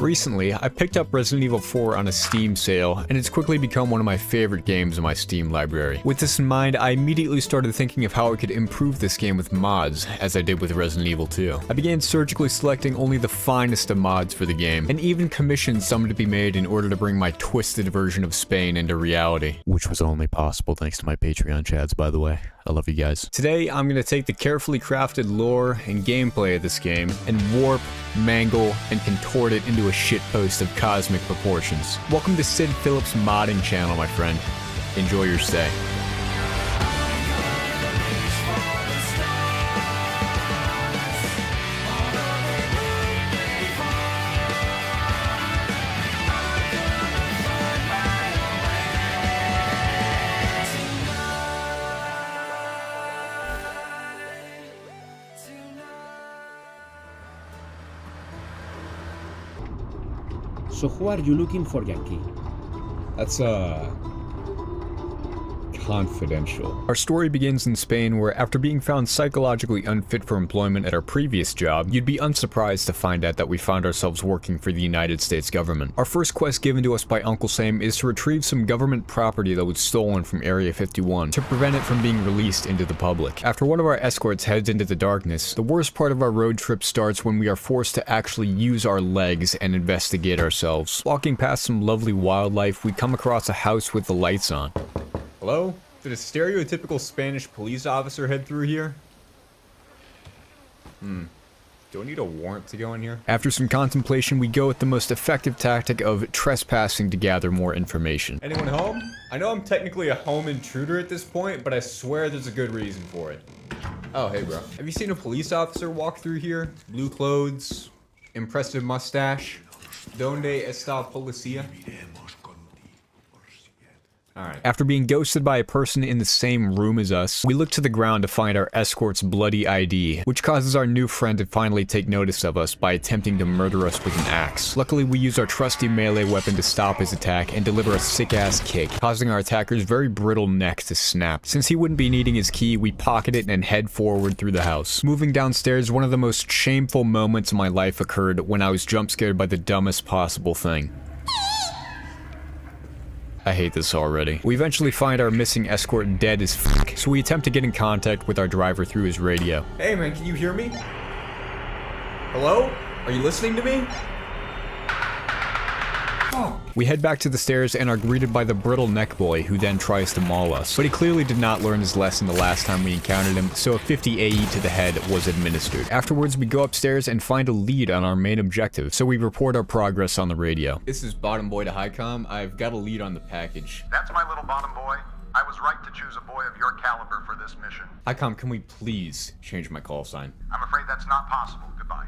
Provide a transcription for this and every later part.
Recently, I picked up Resident Evil 4 on a Steam sale, and it's quickly become one of my favorite games in my Steam library. With this in mind, I immediately started thinking of how I could improve this game with mods, as I did with Resident Evil 2. I began surgically selecting only the finest of mods for the game, and even commissioned some to be made in order to bring my twisted version of Spain into reality. Which was only possible thanks to my Patreon chads, by the way. I love you guys. Today, I'm going to take the carefully crafted lore and gameplay of this game and warp, mangle, and contort it into a shitpost of cosmic proportions. Welcome to Sid Phillips' modding channel, my friend. Enjoy your stay. So who are you looking for, Yankee? That's, confidential. Our story begins in Spain, where after being found psychologically unfit for employment at our previous job, you'd be unsurprised to find out that we found ourselves working for the United States government. Our first quest given to us by Uncle Sam is to retrieve some government property that was stolen from Area 51 to prevent it from being released into the public. After one of our escorts heads into the darkness, the worst part of our road trip starts when we are forced to actually use our legs and investigate ourselves. Walking past some lovely wildlife, we come across a house with the lights on. Hello? Did a stereotypical Spanish police officer head through here? Do I need a warrant to go in here? After some contemplation, we go with the most effective tactic of trespassing to gather more information. Anyone home? I know I'm technically a home intruder at this point, but I swear there's a good reason for it. Oh, hey bro. Have you seen a police officer walk through here? Blue clothes, impressive mustache. Donde está policía? Alright. After being ghosted by a person in the same room as us, we look to the ground to find our escort's bloody ID, which causes our new friend to finally take notice of us by attempting to murder us with an axe. Luckily, we use our trusty melee weapon to stop his attack and deliver a sick-ass kick, causing our attacker's very brittle neck to snap. Since he wouldn't be needing his key, we pocket it and head forward through the house. Moving downstairs, one of the most shameful moments of my life occurred when I was jump-scared by the dumbest possible thing. I hate this already. We eventually find our missing escort dead as fuck, so we attempt to get in contact with our driver through his radio. Hey man, can you hear me? Hello? Are you listening to me? Oh. We head back to the stairs and are greeted by the brittle neck boy, who then tries to maul us. But he clearly did not learn his lesson the last time we encountered him, so a 50 AE to the head was administered. Afterwards, we go upstairs and find a lead on our main objective, so we report our progress on the radio. This is Bottom Boy to Highcom. I've got a lead on the package. That's my little bottom boy. I was right to choose a boy of your caliber for this mission. Highcom, can we please change my call sign? I'm afraid that's not possible. Goodbye.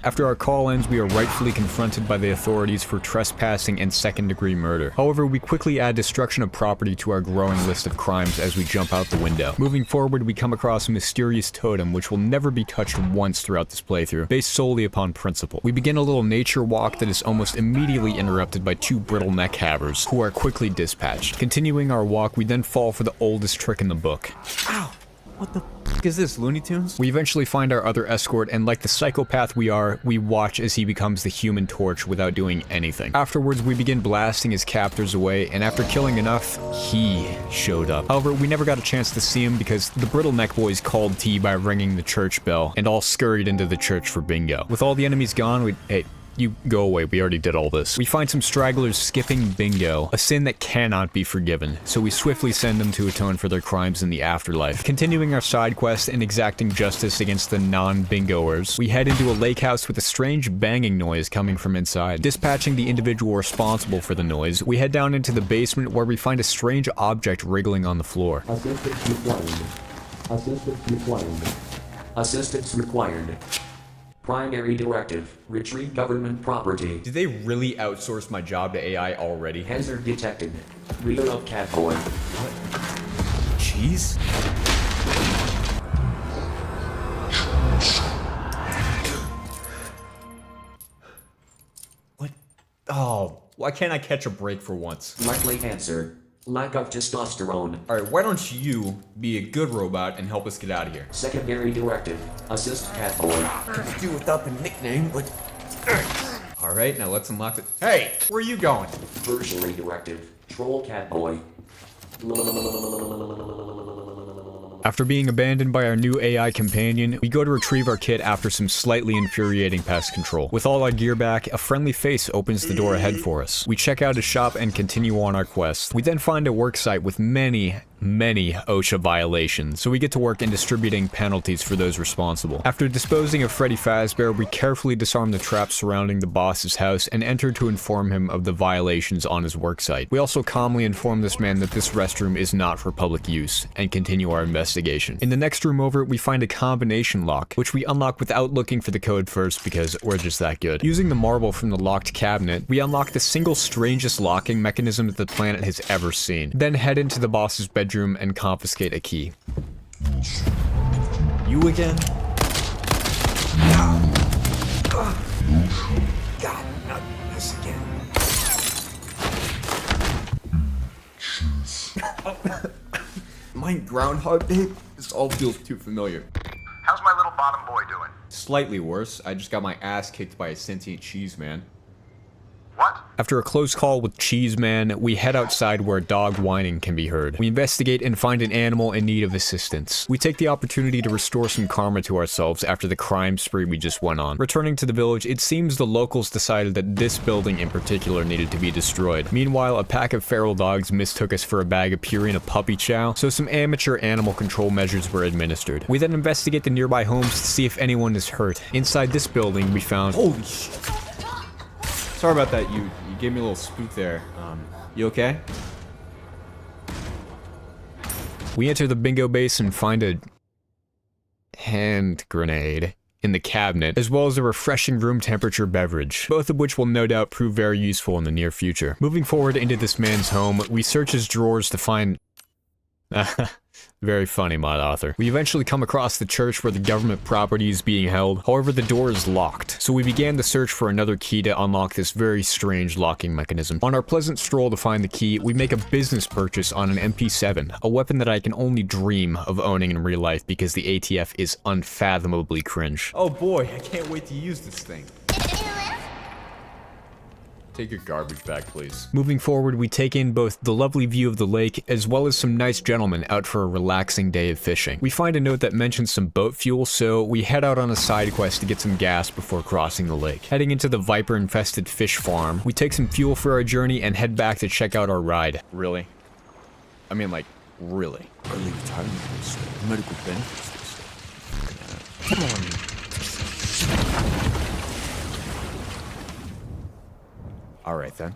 After our call ends, we are rightfully confronted by the authorities for trespassing and second-degree murder. However, we quickly add destruction of property to our growing list of crimes as we jump out the window. Moving forward, we come across a mysterious totem which will never be touched once throughout this playthrough, based solely upon principle. We begin a little nature walk that is almost immediately interrupted by two brittle neck havers, who are quickly dispatched. Continuing our walk, we then fall for the oldest trick in the book. Ow! What the f*** is this, Looney Tunes? We eventually find our other escort, and like the psychopath we are, we watch as he becomes the Human Torch without doing anything. Afterwards, we begin blasting his captors away, and after killing enough, he showed up. However, we never got a chance to see him because the brittle neck boys called tea by ringing the church bell, and all scurried into the church for bingo. With all the enemies gone, hey, you go away, we already did all this. We find some stragglers skipping bingo, a sin that cannot be forgiven, so we swiftly send them to atone for their crimes in the afterlife. Continuing our side quest and exacting justice against the non-bingoers, we head into a lake house with a strange banging noise coming from inside. Dispatching the individual responsible for the noise, we head down into the basement where we find a strange object wriggling on the floor. Assistance required. Assistance required. Assistance required. Primary directive, retrieve government property. Did they really outsource my job to AI already? Hazard detected. Rear of Catboy. What? Cheese? What? Oh, why can't I catch a break for once? Likely answer. Lack of testosterone. Alright, why don't you be a good robot and help us get out of here? Secondary directive. Assist Catboy. Do without the nickname, but Alright, now let's unlock it. Hey, where are you going? Tertiary directive. Troll Catboy. After being abandoned by our new AI companion, we go to retrieve our kit after some slightly infuriating pest control. With all our gear back, a friendly face opens the door ahead for us. We check out his shop and continue on our quest. We then find a work site with many OSHA violations, so we get to work in distributing penalties for those responsible. After disposing of Freddy Fazbear, we carefully disarm the traps surrounding the boss's house and enter to inform him of the violations on his work site. We also calmly inform this man that this restroom is not for public use, and continue our investigation. In the next room over, we find a combination lock, which we unlock without looking for the code first because we're just that good. Using the marble from the locked cabinet, we unlock the single strangest locking mechanism that the planet has ever seen. Then head into the boss's bedroom and confiscate a key. You again? God, not this again. Mine Groundhog Day? This all feels too familiar. How's my little bottom boy doing? Slightly worse. I just got my ass kicked by a sentient cheese man. What? After a close call with Cheese Man, we head outside where dog whining can be heard. We investigate and find an animal in need of assistance. We take the opportunity to restore some karma to ourselves after the crime spree we just went on. Returning to the village, it seems the locals decided that this building in particular needed to be destroyed. Meanwhile, a pack of feral dogs mistook us for a bag of Purina puppy chow, so some amateur animal control measures were administered. We then investigate the nearby homes to see if anyone is hurt. Inside this building, we found— Holy shit. Sorry about that, you gave me a little spook there. You okay? We enter the bingo base and find a hand grenade in the cabinet, as well as a refreshing room temperature beverage, both of which will no doubt prove very useful in the near future. Moving forward into this man's home, we search his drawers to find— Very funny, mod author. We eventually come across the church where the government property is being held. However, the door is locked, so we began the search for another key to unlock this very strange locking mechanism. On our pleasant stroll to find the key, we make a business purchase on an MP7, a weapon that I can only dream of owning in real life because the ATF is unfathomably cringe. Oh boy, I can't wait to use this thing. Take your garbage bag, please. Moving forward, we take in both the lovely view of the lake, as well as some nice gentlemen out for a relaxing day of fishing. We find a note that mentions some boat fuel, so we head out on a side quest to get some gas before crossing the lake. Heading into the viper-infested fish farm, we take some fuel for our journey and head back to check out our ride. Really? I mean, like, really? Early retirement is medical benefits. Come on. Alright then.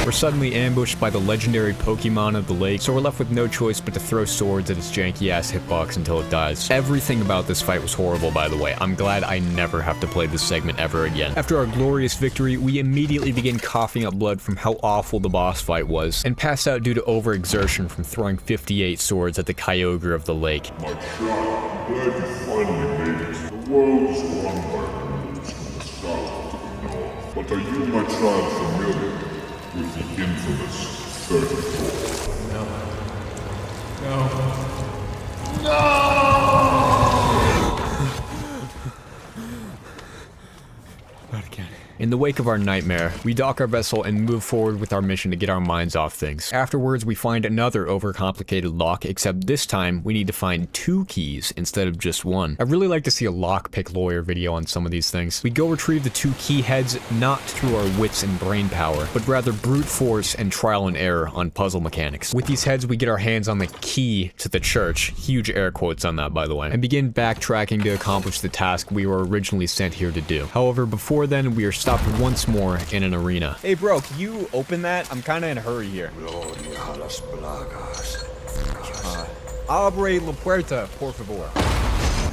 We're suddenly ambushed by the legendary Pokemon of the lake, so we're left with no choice but to throw swords at its janky-ass hitbox until it dies. Everything about this fight was horrible, by the way. I'm glad I never have to play this segment ever again. After our glorious victory, we immediately begin coughing up blood from how awful the boss fight was, and pass out due to overexertion from throwing 58 swords at the Kyogre of the lake. My child, I'm glad you finally made it. The world is run by rules from the south to the north. But are you, my child, familiar with the infamous 34? Not again. In the wake of our nightmare, we dock our vessel and move forward with our mission to get our minds off things. Afterwards, we find another overcomplicated lock, except this time we need to find 2 keys instead of just 1. I'd really like to see a lockpick lawyer video on some of these things. We go retrieve the 2 key heads not through our wits and brain power, but rather brute force and trial and error on puzzle mechanics. With these heads, we get our hands on the key to the church, huge air quotes on that by the way, and begin backtracking to accomplish the task we were originally sent here to do. However, before then, we are stopped once more in an arena. Hey bro, can you open that? I'm kinda in a hurry here. Abre la puerta, por favor.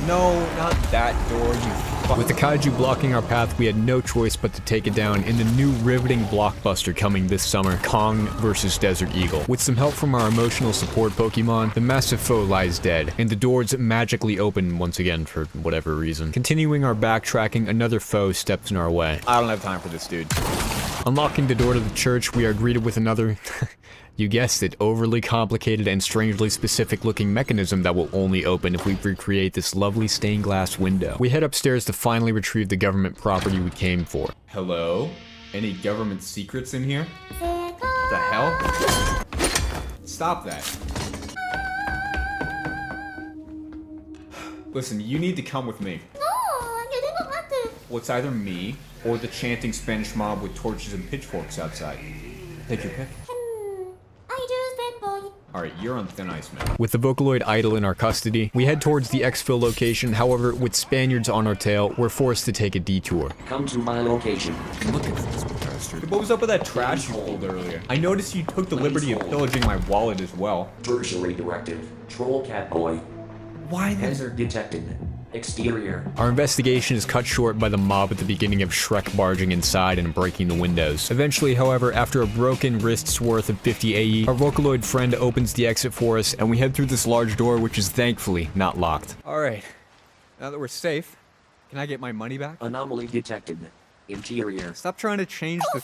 No, not that door, you fuck. With the kaiju blocking our path, we had no choice but to take it down in the new riveting blockbuster coming this summer, Kong vs. Desert Eagle. With some help from our emotional support Pokemon, the massive foe lies dead, and the doors magically open once again for whatever reason. Continuing our backtracking, another foe steps in our way. I don't have time for this, dude. Unlocking the door to the church, we are greeted with another, you guessed it, overly complicated and strangely specific looking mechanism that will only open if we recreate this lovely stained glass window. We head upstairs to finally retrieve the government property we came for. Hello? Any government secrets in here? The hell? Stop that. Listen, you need to come with me. Well, it's either me or the chanting Spanish mob with torches and pitchforks outside. Take your pick. Alright, you're on thin ice, man. With the Vocaloid idol in our custody, we head towards the exfil location. However, with Spaniards on our tail, we're forced to take a detour. Come to my location. Looking for this bastard. What was up with that trash you pulled earlier? I noticed you took the liberty of pillaging my wallet as well. Tertiary directive. Troll cat boy. Why Hazard detected. Exterior. Our investigation is cut short by the mob at the beginning of Shrek barging inside and breaking the windows. Eventually, however, after a broken wrist's worth of 50 AE, our Vocaloid friend opens the exit for us, and we head through this large door, which is thankfully not locked. Alright, now that we're safe, can I get my money back? Anomaly detected. Interior. Stop trying to change the...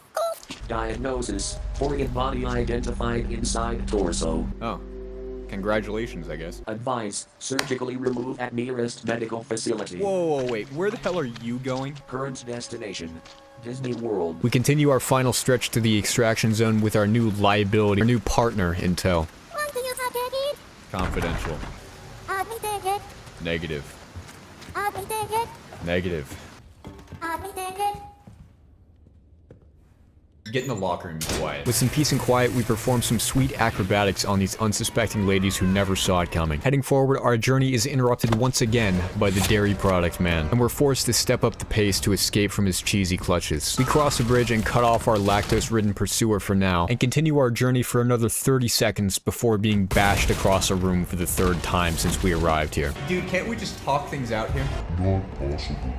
Diagnosis. Organ body identified inside torso. Oh. Congratulations, I guess. Advice. Surgically remove at nearest medical facility. Whoa, wait, where the hell are you going? Current destination. Disney World. We continue our final stretch to the extraction zone with our new liability, our new partner in tow. Confidential. Negative. Negative. Get in the locker and be quiet. With some peace and quiet, we perform some sweet acrobatics on these unsuspecting ladies who never saw it coming. Heading forward, our journey is interrupted once again by the dairy product man, and we're forced to step up the pace to escape from his cheesy clutches. We cross a bridge and cut off our lactose-ridden pursuer for now, and continue our journey for another 30 seconds before being bashed across a room for the third time since we arrived here. Dude, can't we just talk things out here? Not possible.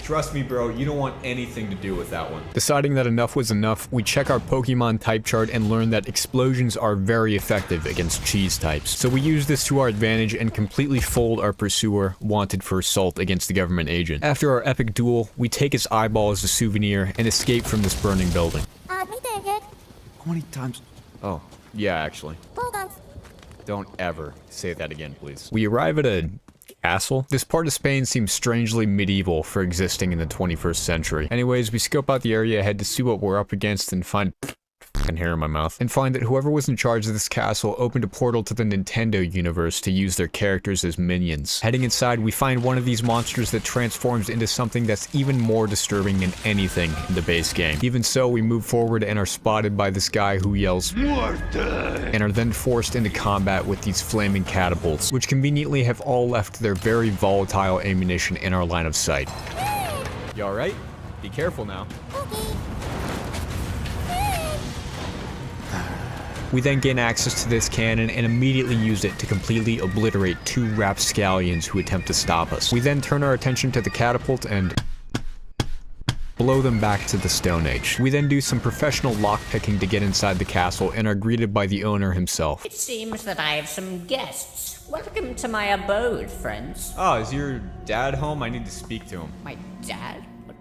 Trust me, bro, you don't want anything to do with that one. Deciding that enough was enough, we check our Pokemon type chart and learn that explosions are very effective against cheese types. So we use this to our advantage and completely fold our pursuer, wanted for assault against the government agent. After our epic duel, we take his eyeball as a souvenir and escape from this burning building. How many times? Oh, yeah, actually. Don't ever say that again, please. We arrive at a castle. This part of Spain seems strangely medieval for existing in the 21st century. Anyways, we scope out the area ahead to see what we're up against and find fucking hair in my mouth. And find that whoever was in charge of this castle opened a portal to the Nintendo universe to use their characters as minions. Heading inside, we find one of these monsters that transforms into something that's even more disturbing than anything in the base game. Even so, we move forward and are spotted by this guy who yells "Muerte!" and are then forced into combat with these flaming catapults, which conveniently have all left their very volatile ammunition in our line of sight. You alright? Be careful now. We then gain access to this cannon and immediately use it to completely obliterate two rapscallions who attempt to stop us. We then turn our attention to the catapult and blow them back to the Stone Age. We then do some professional lockpicking to get inside the castle and are greeted by the owner himself. It seems that I have some guests. Welcome to my abode, friends. Oh, is your dad home? I need to speak to him. My dad? What?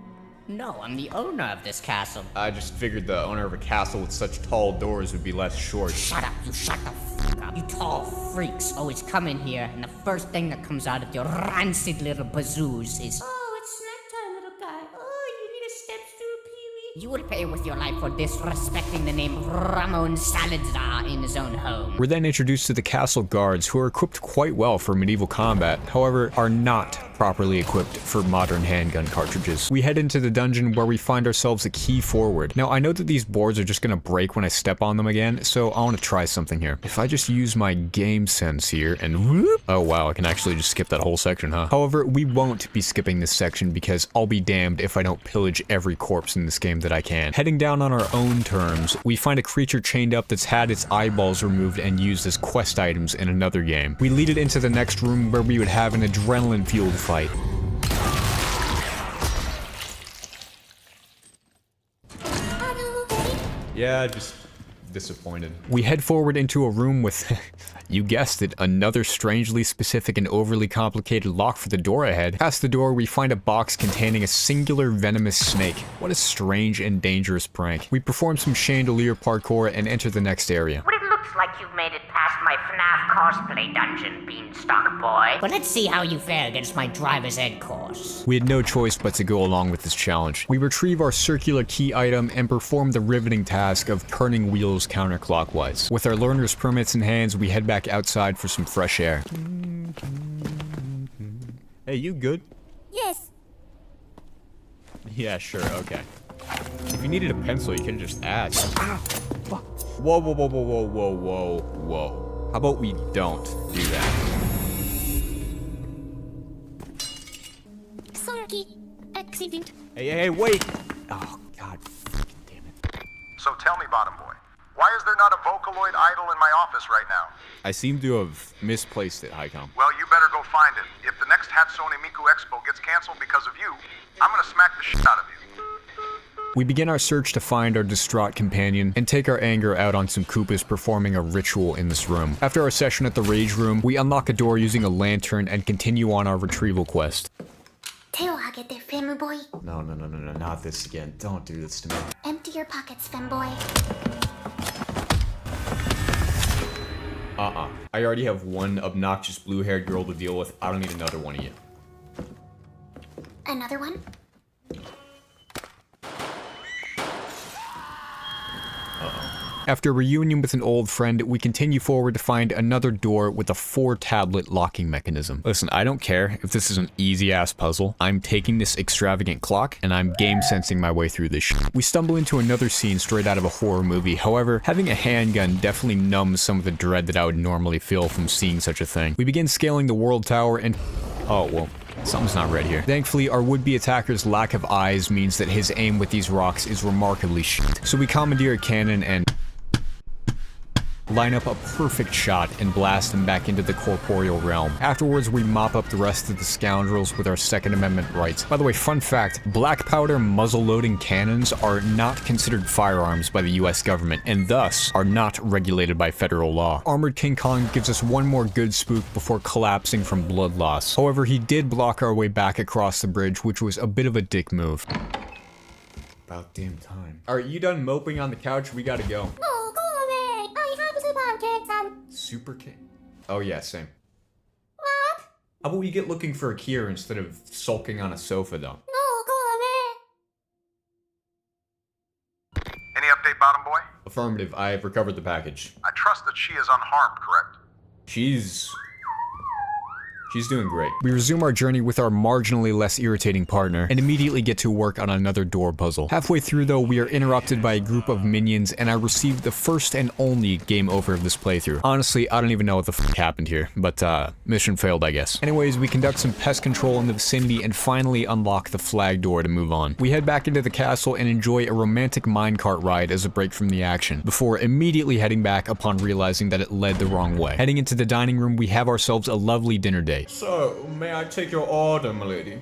No, I'm the owner of this castle. I just figured the owner of a castle with such tall doors would be less short. Shut up, you shut the f up. You tall freaks always come in here, and the first thing that comes out of your rancid little bazoos is, "Oh, it's snack time, little guy. Oh, you need a step stool, Pee-wee?" You will pay with your life for disrespecting the name Ramon Salazar in his own home. We're then introduced to the castle guards, who are equipped quite well for medieval combat, however, are not properly equipped for modern handgun cartridges. We head into the dungeon where we find ourselves a key forward. Now, I know that these boards are just gonna break when I step on them again, so I want to try something here. If I just use my game sense here and whoop, oh wow, I can actually just skip that whole section, huh? However, we won't be skipping this section because I'll be damned if I don't pillage every corpse in this game that I can. Heading down on our own terms, we find a creature chained up that's had its eyeballs removed and used as quest items in another game. We lead it into the next room where we would have an adrenaline-fueled fight. Yeah, just disappointed. We head forward into a room with, you guessed it, another strangely specific and overly complicated lock for the door ahead. Past the door, we find a box containing a singular venomous snake. What a strange and dangerous prank. We perform some chandelier parkour and enter the next area. Well, it looks like you've made it past my FNAF cosplay dungeon, Beanstalk Boy. But let's see how you fare against my driver's ed course. We had no choice but to go along with this challenge. We retrieve our circular key item and perform the riveting task of turning wheels counterclockwise. With our learner's permits in hands, we head back outside for some fresh air. Hey, you good? Yes. Yeah, sure, okay. If you needed a pencil, you could just ask. Whoa, whoa, whoa, whoa, whoa, whoa, whoa, whoa. How about we don't do that? Sorry. Accident. Hey, wait! Oh, God damn it. So tell me, Bottom Boy, why is there not a Vocaloid idol in my office right now? I seem to have misplaced it, Highcom. Well, you better go find it. If the next Hatsune Miku Expo gets canceled because of you, I'm gonna smack the shit out of you. We begin our search to find our distraught companion and take our anger out on some Koopas performing a ritual in this room. After our session at the Rage Room, we unlock a door using a lantern and continue on our retrieval quest. 手を上げて femboy. No, not this again. Don't do this to me. Empty your pockets, femboy. I already have one obnoxious blue-haired girl to deal with. I don't need another one of you. Another one? After a reunion with an old friend, we continue forward to find another door with a 4-tablet locking mechanism. Listen, I don't care if this is an easy-ass puzzle. I'm taking this extravagant clock, and I'm game-sensing my way through this shit. We stumble into another scene straight out of a horror movie. However, having a handgun definitely numbs some of the dread that I would normally feel from seeing such a thing. We begin scaling the world tower and... oh, well... something's not red here. Thankfully, our would-be attacker's lack of eyes means that his aim with these rocks is remarkably shit. So we commandeer a cannon and... line up a perfect shot and blast him back into the corporeal realm. Afterwards, we mop up the rest of the scoundrels with our Second Amendment rights. By the way, fun fact, black powder muzzle-loading cannons are not considered firearms by the US government, and thus are not regulated by federal law. Armored King Kong gives us one more good spook before collapsing from blood loss. However, he did block our way back across the bridge, which was a bit of a dick move. About damn time. Alright, you done moping on the couch? We gotta go. No, go away. I have super cakes and... Super King? Oh yeah, same. What? How about we get looking for a cure instead of sulking on a sofa, though? No, go away. Any update, Bottom Boy? Affirmative, I have recovered the package. I trust that she is unharmed, correct? She's doing great. We resume our journey with our marginally less irritating partner, and immediately get to work on another door puzzle. Halfway through though, we are interrupted by a group of minions, and I received the first and only game over of this playthrough. Honestly, I don't even know what the f*** happened here, but mission failed, I guess. Anyways, we conduct some pest control in the vicinity and finally unlock the flag door to move on. We head back into the castle and enjoy a romantic minecart ride as a break from the action, before immediately heading back upon realizing that it led the wrong way. Heading into the dining room, we have ourselves a lovely dinner date. So, may I take your order, milady?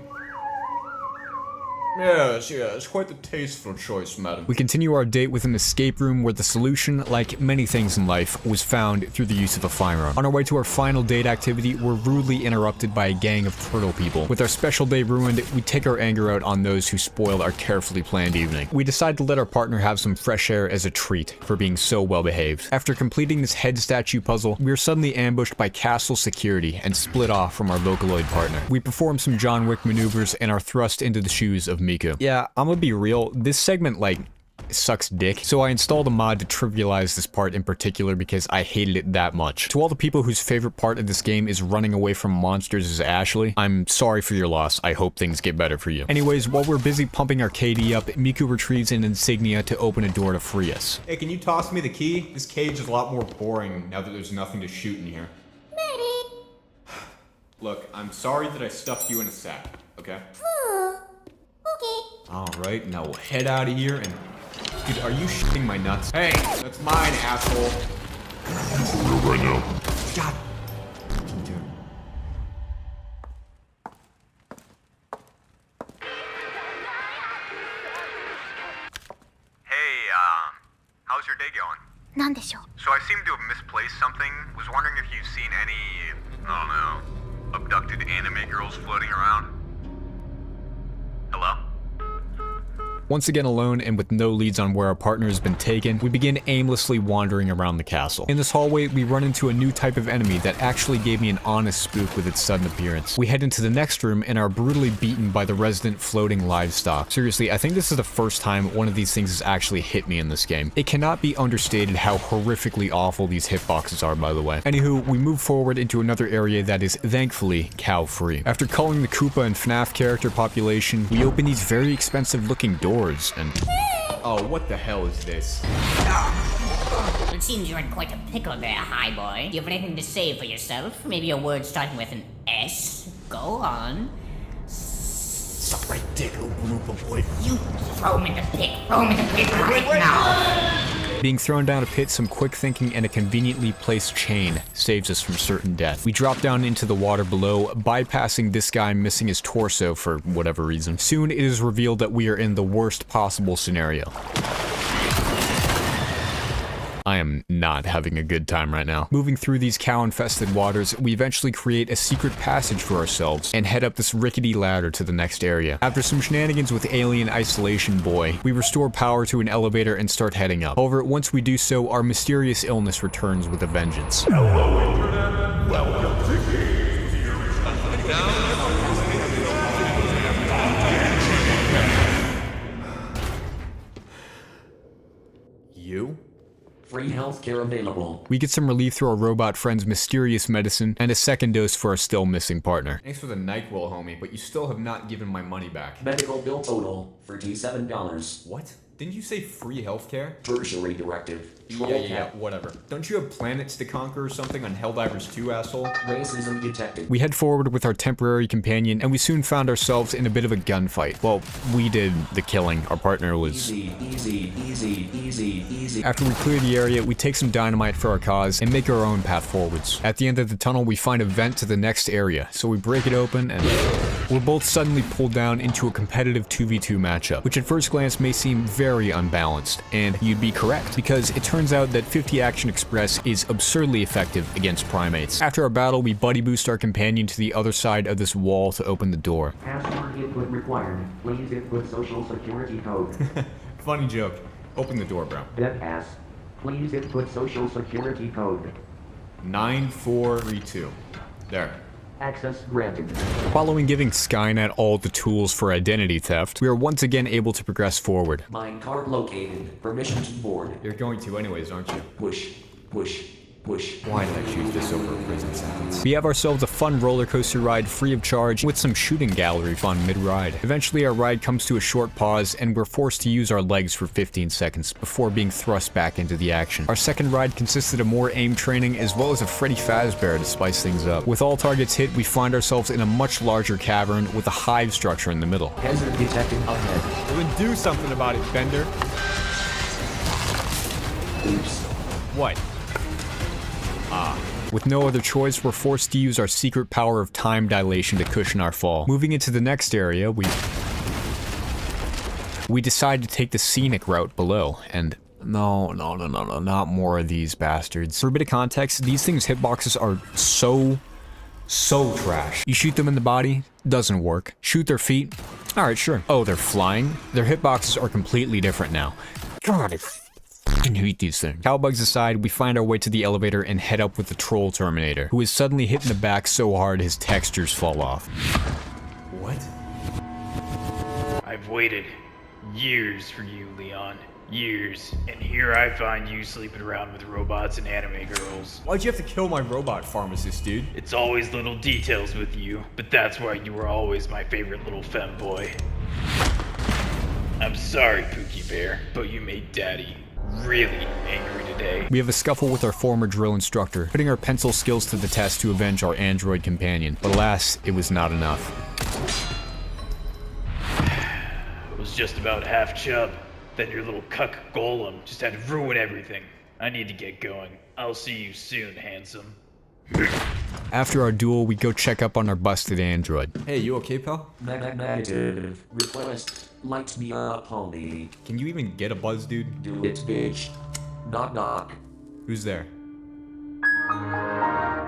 Yes, quite the tasteful choice, madam. We continue our date with an escape room where the solution, like many things in life, was found through the use of a firearm. On our way to our final date activity, we're rudely interrupted by a gang of turtle people. With our special day ruined, we take our anger out on those who spoiled our carefully planned evening. We decide to let our partner have some fresh air as a treat for being so well behaved. After completing this head statue puzzle, we are suddenly ambushed by castle security and split off from our Vocaloid partner. We perform some John Wick maneuvers and are thrust into the shoes of Miku. Yeah, I'm gonna be real, this segment, like, sucks dick, so I installed a mod to trivialize this part in particular because I hated it that much. To all the people whose favorite part of this game is running away from monsters as Ashley, I'm sorry for your loss. I hope things get better for you. Anyways, while we're busy pumping our KD up, Miku retrieves an insignia to open a door to free us. Hey, can you toss me the key? This cage is a lot more boring now that there's nothing to shoot in here. Maybe. Look, I'm sorry that I stuffed you in a sack, okay? Okay. Alright, now we'll head out of here and... Dude, are you shitting my nuts? Hey, that's mine, asshole. For real right now. God. Dude. Hey, how's your day going? なんでしょう。 So I seem to have misplaced something. Was wondering if you've seen any, I don't know, abducted anime girls floating around. Hello? Once again alone and with no leads on where our partner has been taken, we begin aimlessly wandering around the castle. In this hallway, we run into a new type of enemy that actually gave me an honest spook with its sudden appearance. We head into the next room and are brutally beaten by the resident floating livestock. Seriously, I think this is the first time one of these things has actually hit me in this game. It cannot be understated how horrifically awful these hitboxes are, by the way. Anywho, we move forward into another area that is, thankfully, cow-free. After culling the Koopa and FNAF character population, we open these very expensive looking doors and... Oh, what the hell is this? It seems you're in quite a pickle there, hi boy. Do you have anything to say for yourself? Maybe a word starting with an S? Go on. Suck my dick, Oompa Loompa boy. You throw him in the pit. Throw him in the pit right now. Being thrown down a pit, some quick thinking, and a conveniently placed chain saves us from certain death. We drop down into the water below, bypassing this guy missing his torso for whatever reason. Soon it is revealed that we are in the worst possible scenario. I am not having a good time right now. Moving through these cow-infested waters, we eventually create a secret passage for ourselves and head up this rickety ladder to the next area. After some shenanigans with Alien Isolation Boy, we restore power to an elevator and start heading up. However, once we do so, our mysterious illness returns with a vengeance. Hello, Internet. Welcome to Games You? Free healthcare available. We get some relief through our robot friend's mysterious medicine and a second dose for our still missing partner. Thanks for the NyQuil, homie, but you still have not given my money back. Medical bill total, $37. What? Didn't you say free healthcare? Tertiary directive. Yeah, whatever. Don't you have planets to conquer or something on Helldivers 2, asshole? Racism detected. We head forward with our temporary companion, and we soon found ourselves in a bit of a gunfight. Well, we did the killing. Our partner was... Easy. After we clear the area, we take some dynamite for our cause and make our own path forwards. At the end of the tunnel, we find a vent to the next area, so we break it open and... We're both suddenly pulled down into a competitive 2v2 matchup, which at first glance may seem very unbalanced, and you'd be correct, because it turns out that 50 Action Express is absurdly effective against primates. After our battle, we buddy boost our companion to the other side of this wall to open the door. Password input required. Please input social security code. Funny joke. Open the door, bro. Dead pass. Please input social security code. 9432. There. Access granted. Following giving Skynet all the tools for identity theft, we are once again able to progress forward. Minecart located. Permission to board. You're going to anyways, aren't you? Push. Why did I choose this over a prison sentence? We have ourselves a fun roller coaster ride free of charge with some shooting gallery fun mid-ride. Eventually our ride comes to a short pause and we're forced to use our legs for 15 seconds before being thrust back into the action. Our second ride consisted of more aim training as well as a Freddy Fazbear to spice things up. With all targets hit, we find ourselves in a much larger cavern with a hive structure in the middle. Hazard detected ahead. Then do something about it, Bender. Oops. What? With no other choice, we're forced to use our secret power of time dilation to cushion our fall. Moving into the next area, we decide to take the scenic route below, and no, not more of these bastards. For a bit of context, these things' hitboxes are so trash. You shoot them in the body, doesn't work. Shoot their feet, alright, sure. Oh, they're flying? Their hitboxes are completely different now. God, I fucking hate these things. Cowbugs aside, we find our way to the elevator and head up with the Troll Terminator, who is suddenly hit in the back so hard his textures fall off. What? I've waited years for you, Leon. Years. And here I find you sleeping around with robots and anime girls. Why'd you have to kill my robot pharmacist, dude? It's always little details with you, but that's why you were always my favorite little femboy. I'm sorry, Pookie Bear, but you made Daddy really angry today. We have a scuffle with our former drill instructor, putting our pencil skills to the test to avenge our android companion. But alas, it was not enough. It was just about half chub. Then your little cuck golem just had to ruin everything. I need to get going. I'll see you soon, handsome. After our duel, we go check up on our busted android. Hey, you okay, pal? Negative. Request. Light me up, homie. Can you even get a buzz, dude? Do it, bitch. Knock knock. Who's there?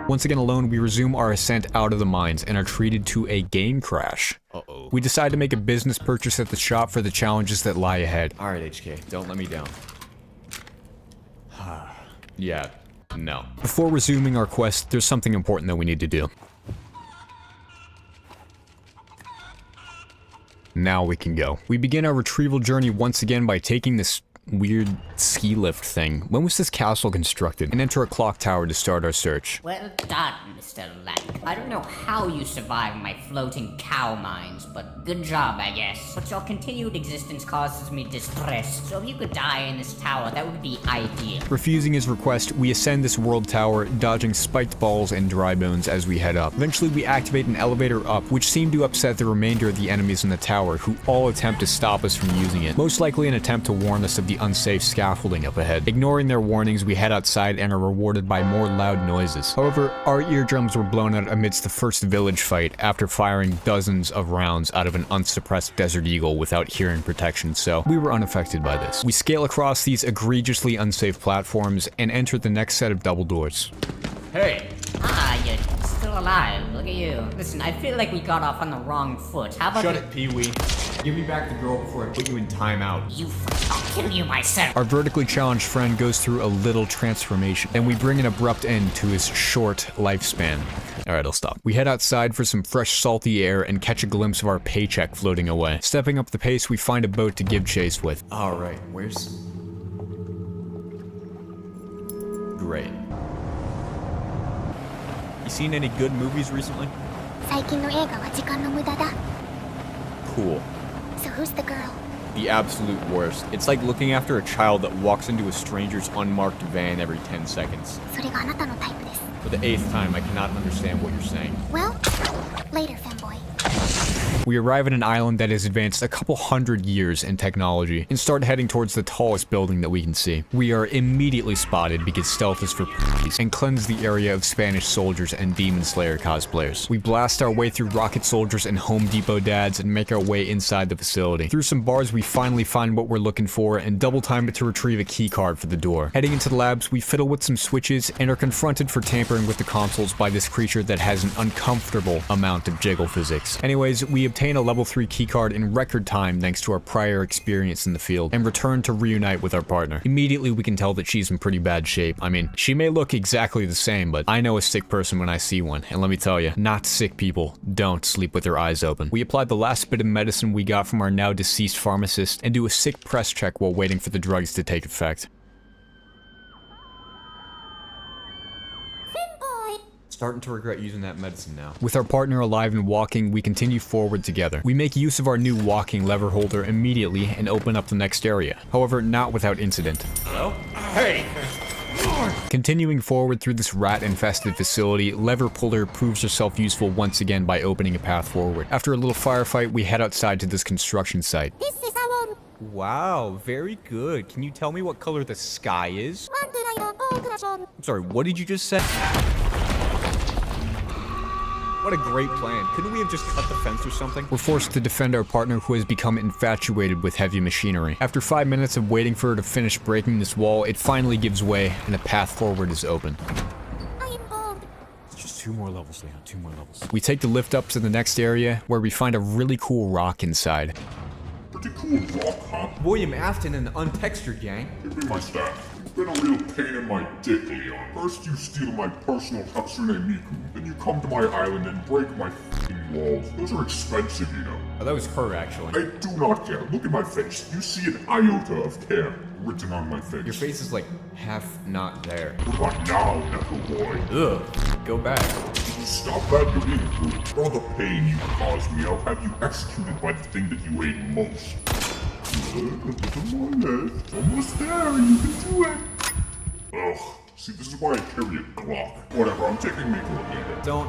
Once again alone, we resume our ascent out of the mines and are treated to a game crash. Uh-oh. We decide to make a business purchase at the shop for the challenges that lie ahead. Alright, HK, don't let me down. Yeah, no. Before resuming our quest, there's something important that we need to do. Now we can go. We begin our retrieval journey once again by taking this weird ski lift thing. When was this castle constructed? And enter a clock tower to start our search. Well done, Mr. Lack. I don't know how you survive my floating cow mines, but good job, I guess. But your continued existence causes me distress, so if you could die in this tower, that would be ideal. Refusing his request, we ascend this world tower, dodging spiked balls and dry bones as we head up. Eventually, we activate an elevator up, which seemed to upset the remainder of the enemies in the tower, who all attempt to stop us from using it. Most likely an attempt to warn us of the unsafe scaffolding up ahead. Ignoring their warnings, we head outside and are rewarded by more loud noises. However, our eardrums were blown out amidst the first village fight after firing dozens of rounds out of an unsuppressed Desert Eagle without hearing protection, so we were unaffected by this. We scale across these egregiously unsafe platforms and enter the next set of double doors. Hey! Ah, you're still alive. Look at you. Listen, I feel like we got off on the wrong foot. How about Shut it, Pee-wee. Give me back the girl before I put you in timeout. you I'll kill you myself. Our vertically challenged friend goes through a little transformation, and we bring an abrupt end to his short lifespan. Alright, I'll stop. We head outside for some fresh, salty air and catch a glimpse of our paycheck floating away. Stepping up the pace, we find a boat to give chase with. Alright, where's... Great. You seen any good movies recently? 最近の映画は時間の無駄だ。 Cool. So who's the girl? The absolute worst. It's like looking after a child that walks into a stranger's unmarked van every 10 seconds. それがあなたのタイプです。 For the 8th time, I cannot understand what you're saying. Well, later, fanboy. We arrive at an island that has advanced a couple hundred years in technology and start heading towards the tallest building that we can see. We are immediately spotted because stealth is for p***s and cleanse the area of Spanish soldiers and Demon Slayer cosplayers. We blast our way through rocket soldiers and Home Depot dads and make our way inside the facility. Through some bars, we finally find what we're looking for and double time it to retrieve a key card for the door. Heading into the labs, we fiddle with some switches and are confronted for tampering with the consoles by this creature that has an uncomfortable amount of jiggle physics. Anyways, we obtain a level 3 keycard in record time thanks to our prior experience in the field, and return to reunite with our partner. Immediately we can tell that she's in pretty bad shape. I mean, she may look exactly the same, but I know a sick person when I see one, and let me tell you, not sick people don't sleep with their eyes open. We apply the last bit of medicine we got from our now deceased pharmacist, and do a sick press check while waiting for the drugs to take effect. Fanboy! Starting to regret using that medicine now. With our partner alive and walking, we continue forward together. We make use of our new walking lever holder immediately and open up the next area. However, not without incident. Hello? Hey! Continuing forward through this rat-infested facility, Lever Puller proves herself useful once again by opening a path forward. After a little firefight, we head outside to this construction site. This is our Wow, very good. Can you tell me what color the sky is? one to nylon all crashon. I'm sorry, what did you just say? What a great plan. Couldn't we have just cut the fence or something? We're forced to defend our partner who has become infatuated with heavy machinery. After 5 minutes of waiting for her to finish breaking this wall, it finally gives way and a path forward is open. I am bold. Just 2 more levels, Leon. 2 more levels. We take the lift up to the next area where we find a really cool rock inside. Pretty cool rock, huh? William Afton and the Untextured Gang. Give me my staff. It's been a real pain in my dick, Leon. First you steal my personal Hatsune Miku, then you come to my island and break my f***ing walls. Those are expensive, you know. Oh, that was her, actually. I do not care. Look at my face. You see an iota of care written on my face. Your face is like half not there. What about now, Echo Boy? Ugh. Go back. Stop that, you're being cruel. For all the pain you caused me, I'll have you executed by the thing that you hate most. Almost there, you can do it. Ugh. See, this is why I carry a Glock. Whatever, I'm taking Miko again. Don't.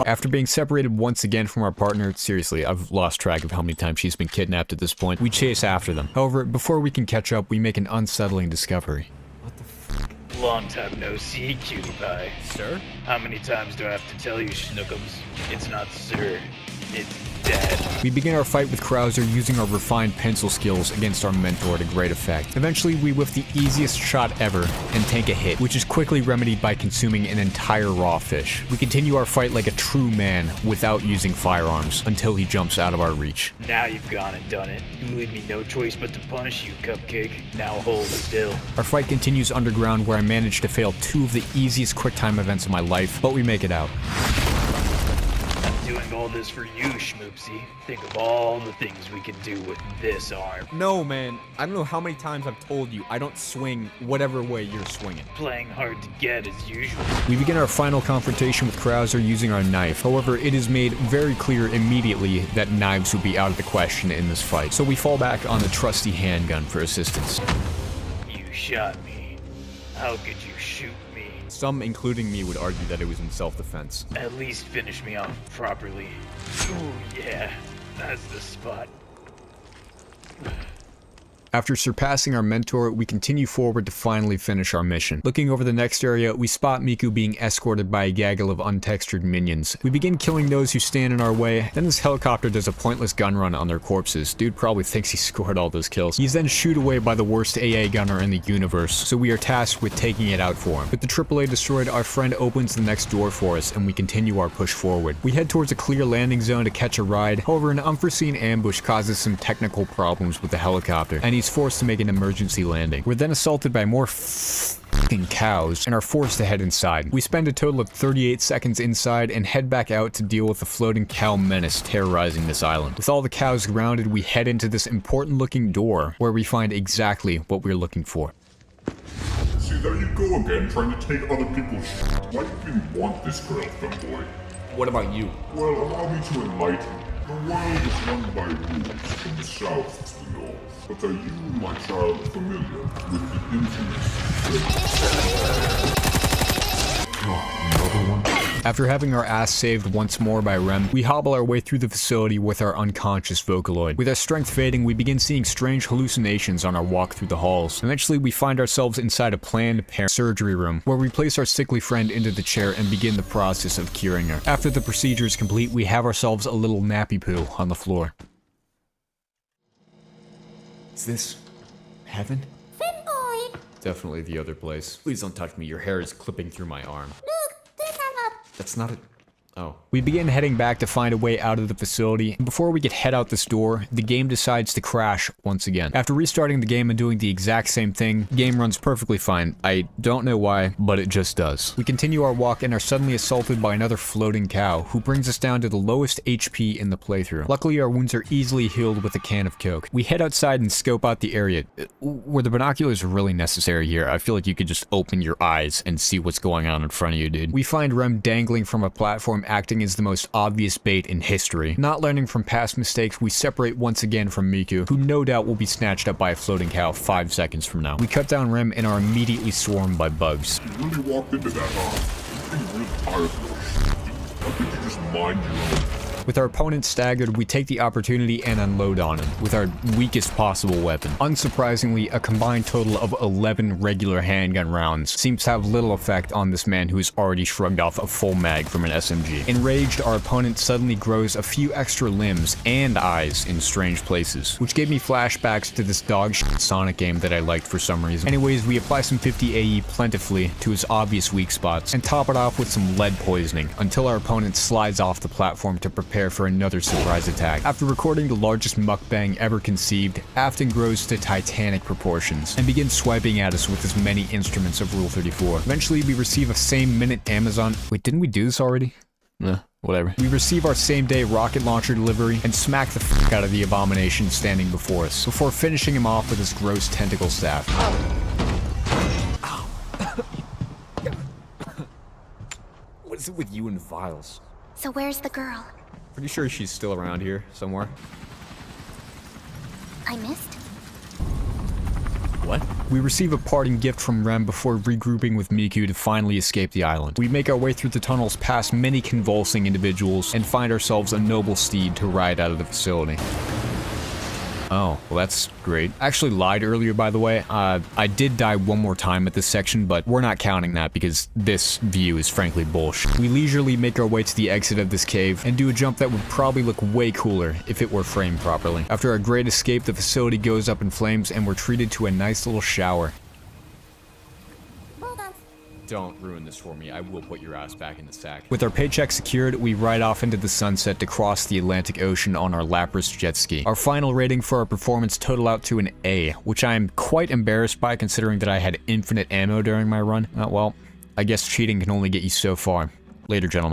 After being separated once again from our partner, seriously, I've lost track of how many times she's been kidnapped at this point, we chase after them. However, before we can catch up, we make an unsettling discovery. Long time no see, cutie pie. Sir? How many times do I have to tell you, Schnookums? It's not sir, it's dad. We begin our fight with Krauser using our refined pencil skills against our mentor to great effect. Eventually, we whiff the easiest shot ever and tank a hit, which is quickly remedied by consuming an entire raw fish. We continue our fight like a true man without using firearms until he jumps out of our reach. Now you've gone and done it. You leave me no choice but to punish you, Cupcake. Now hold still. Our fight continues underground where I manage to fail 2 of the easiest QuickTime events of my life, but we make it out. I'm doing all this for you, Schmoopsy. Think of all the things we can do with this arm. No, man. I don't know how many times I've told you I don't swing whatever way you're swinging. Playing hard to get as usual. We begin our final confrontation with Krauser using our knife. However, it is made very clear immediately that knives would be out of the question in this fight, so we fall back on the trusty handgun for assistance. You shot me. How could you shoot me? Some, including me, would argue that it was in self-defense. At least finish me off properly. Ooh, yeah. That's the spot. After surpassing our mentor, we continue forward to finally finish our mission. Looking over the next area, we spot Miku being escorted by a gaggle of untextured minions. We begin killing those who stand in our way, then this helicopter does a pointless gun run on their corpses. Dude probably thinks he scored all those kills. He's then shooed away by the worst AA gunner in the universe, so we are tasked with taking it out for him. With the AAA destroyed, our friend opens the next door for us, and we continue our push forward. We head towards a clear landing zone to catch a ride, however an unforeseen ambush causes some technical problems with the helicopter, and he's forced to make an emergency landing. We're then assaulted by more f***ing cows and are forced to head inside. We spend a total of 38 seconds inside and head back out to deal with the floating cow menace terrorizing this island. With all the cows grounded, we head into this important looking door where we find exactly what we're looking for. See, there you go again, trying to take other people's shit. Why do you even want this girl, femboy? What about you? Well, allow me to enlighten you. The world is run by rules from the south to the north. But are you, my child, familiar with the infamous... Another one? After having our ass saved once more by Rem, we hobble our way through the facility with our unconscious Vocaloid. With our strength fading, we begin seeing strange hallucinations on our walk through the halls. Eventually, we find ourselves inside a planned surgery room, where we place our sickly friend into the chair and begin the process of curing her. After the procedure is complete, we have ourselves a little nappy poo on the floor. Is this heaven? Femboy! Definitely the other place. Please don't touch me. Your hair is clipping through my arm. Look, there's a... That's not a... Oh. We begin heading back to find a way out of the facility, and before we could head out this door, the game decides to crash once again. After restarting the game and doing the exact same thing, the game runs perfectly fine. I don't know why, but it just does. We continue our walk and are suddenly assaulted by another floating cow, who brings us down to the lowest HP in the playthrough. Luckily, our wounds are easily healed with a can of Coke. We head outside and scope out the area. Were the binoculars really necessary here? I feel like you could just open your eyes and see what's going on in front of you, dude. We find Rem dangling from a platform, acting as the most obvious bait in history. Not learning from past mistakes, we separate once again from Miku, who no doubt will be snatched up by a floating cow 5 seconds from now. We cut down Rem and are immediately swarmed by bugs. You really walked into that, huh? You're being real tired of your shit. How could you just mind your own? With our opponent staggered, we take the opportunity and unload on him with our weakest possible weapon. Unsurprisingly, a combined total of 11 regular handgun rounds seems to have little effect on this man who has already shrugged off a full mag from an SMG. Enraged, our opponent suddenly grows a few extra limbs and eyes in strange places, which gave me flashbacks to this dog shit Sonic game that I liked for some reason. Anyways, we apply some 50 AE plentifully to his obvious weak spots and top it off with some lead poisoning until our opponent slides off the platform to prepare for another surprise attack. After recording the largest mukbang ever conceived, Afton grows to titanic proportions and begins swiping at us with as many instruments of Rule 34. Eventually, we receive a same-minute Amazon... Wait, didn't we do this already? Whatever. We receive our same-day rocket launcher delivery and smack the f*** out of the abomination standing before us, before finishing him off with his gross tentacle staff. What is it with you and vials? So where's the girl? Pretty sure she's still around here somewhere. I missed? What? We receive a parting gift from Rem before regrouping with Miku to finally escape the island. We make our way through the tunnels past many convulsing individuals and find ourselves a noble steed to ride out of the facility. Oh, well that's great. I actually lied earlier, by the way. I did die one more time at this section, but we're not counting that because this view is frankly bullshit. We leisurely make our way to the exit of this cave and do a jump that would probably look way cooler if it were framed properly. After our great escape, the facility goes up in flames and we're treated to a nice little shower. Don't ruin this for me. I will put your ass back in the sack. With our paycheck secured, we ride off into the sunset to cross the Atlantic Ocean on our Lapras jet ski. Our final rating for our performance total out to an A, which I am quite embarrassed by considering that I had infinite ammo during my run. Well, I guess cheating can only get you so far. Later, gentlemen.